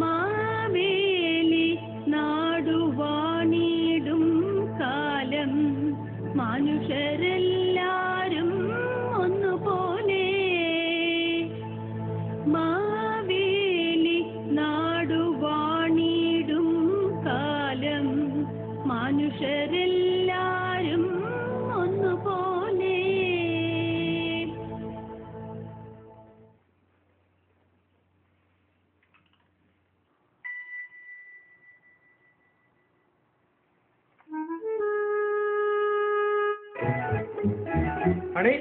മാവേലി നാടുവാണിടും കാലം മനുഷ്യരെല്ലാരും ഒന്നുപോലെ. മാവേലി നാടുവാണിടും കാലം മനുഷ്യരെല്ലാരും ഒന്നുപോലെ. അണി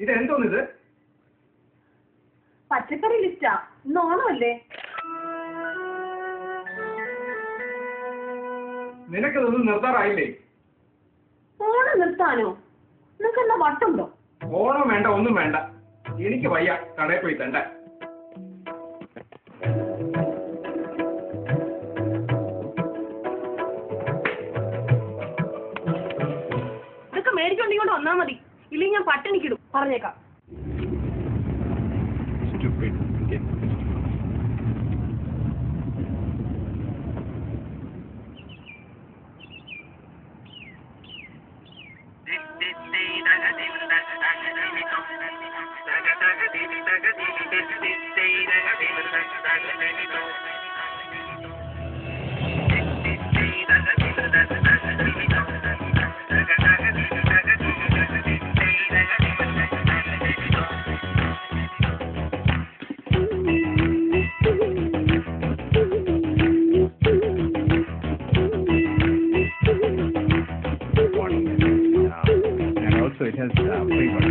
ഇതെന്തോന്നിത്? പച്ചക്കറി ലിസ്റ്റാ. ഇന്ന് ഓണമല്ലേ? നിനക്കതൊന്നും നിർത്താറായില്ലേ? ഓണം നിർത്താനോ? നിനക്ക് എന്താ വട്ടുണ്ടോ? ഓണം വേണ്ട, ഒന്നും വേണ്ട. എനിക്ക് വയ്യ കടയിൽ പോയി തണ്ട. ഇതൊക്കെ മേടിച്ചോണ്ടിങ്ങോട്ട് വന്നാ മതി, ഇല്ലെങ്കിൽ ഞാൻ പട്ടിണിക്കിടും. പറഞ്ഞേക്കാം. So it has flavor.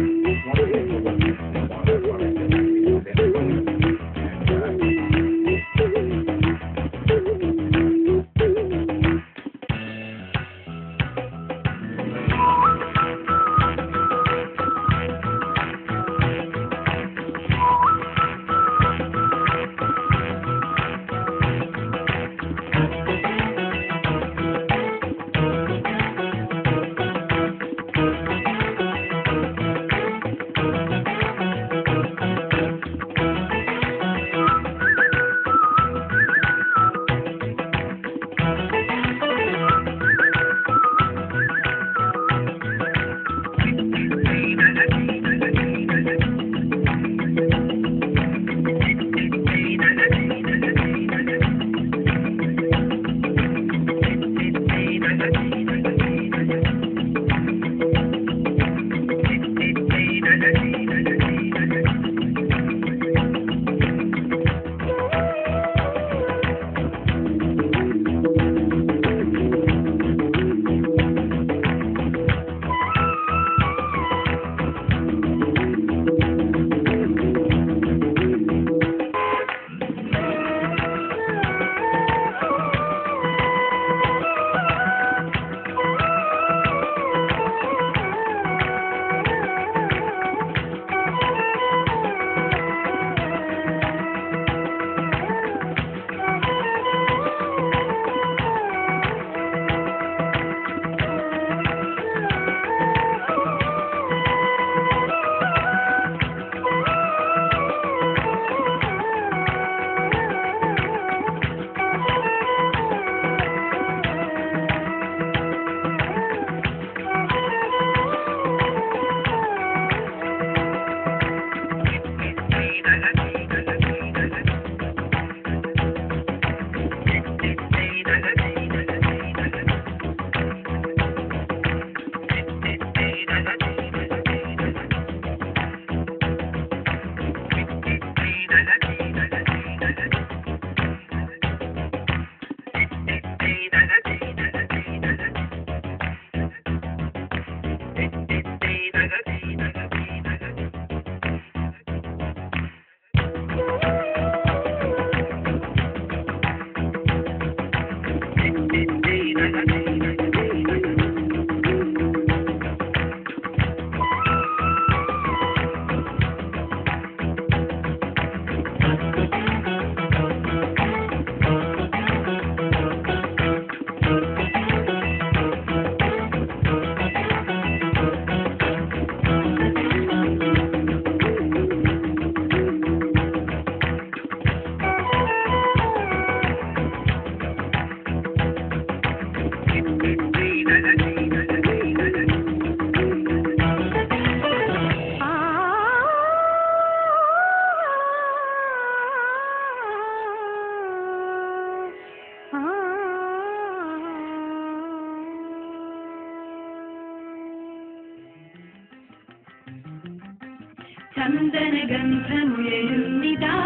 ചന്ദനഗന്ധമുയരുന്നിതാ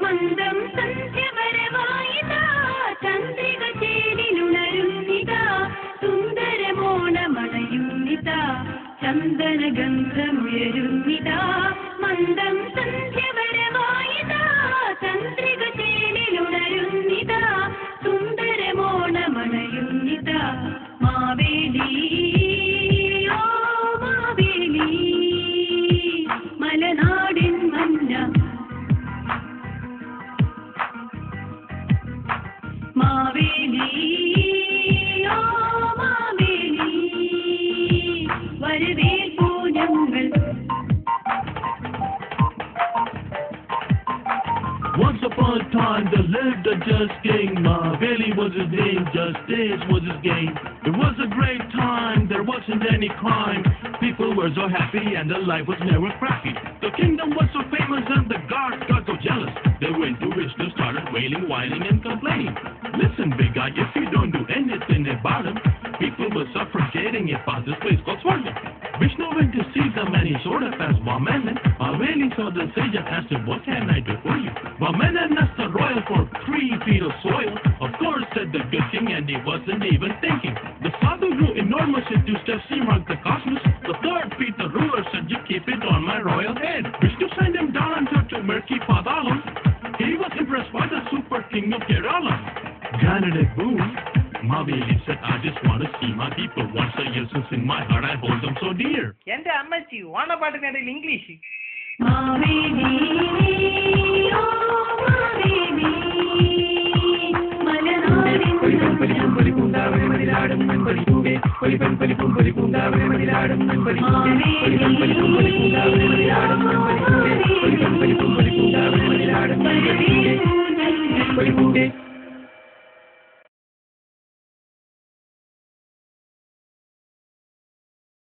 മന്ദം സന്ധ്യവരവായിതാ ചന്ദ്രിക ചേലിലുണരുന്നിതാ സുന്ദരമോണമണയുന്നിതാ ചന്ദനഗന്ധമുയരുന്നിതാ മന്ദം സന്ധ്യവരവായിതാ ചന്ദ്രിക ചേലിലുണരുന്നിതാ സുന്ദരമോണമണയുന്നിതാ മാവേലി ഓ മാവേലി മലനാടിൻ മഞ്ഞ മാവേലി ഓ മാവേലി വരവേൽപ്പൂ ഞങ്ങൾ. Once upon a time there lived a just king. Maveli was his name, justice was his game. It was a great time, there wasn't any crime. People were so happy and their life was never crappy. The kingdom was so famous and the guards got so jealous. They went to Vishnu, started wailing, whining and complaining. Listen big guy, if you don't do anything about him, people will start forgetting about this place called Swarga. Vishnu went to see them and he showed up as Vamanan. Maveli saw the sage and asked him, what can I do for you? Vamanan asked the royal for 3 feet of soil. Of course, said the good king, and he wasn't even thinking. The father grew enormous into steps, he marked the cosmos. The 3rd feet, the ruler said, you keep it on my royal head. Vishnu sent him down and took to Murky Padalam. He was impressed by the super king of Kerala. Granted it boom. Maveli said, I just want to see my people. Once a year since in my heart I hold them so dear. എന്റെ അമ്മച്ചി ഓണപ്പാട്ടിനിടയിൽ English. Maveli ഓ മാവേലി മലനാടിൻ മഞ്ഞ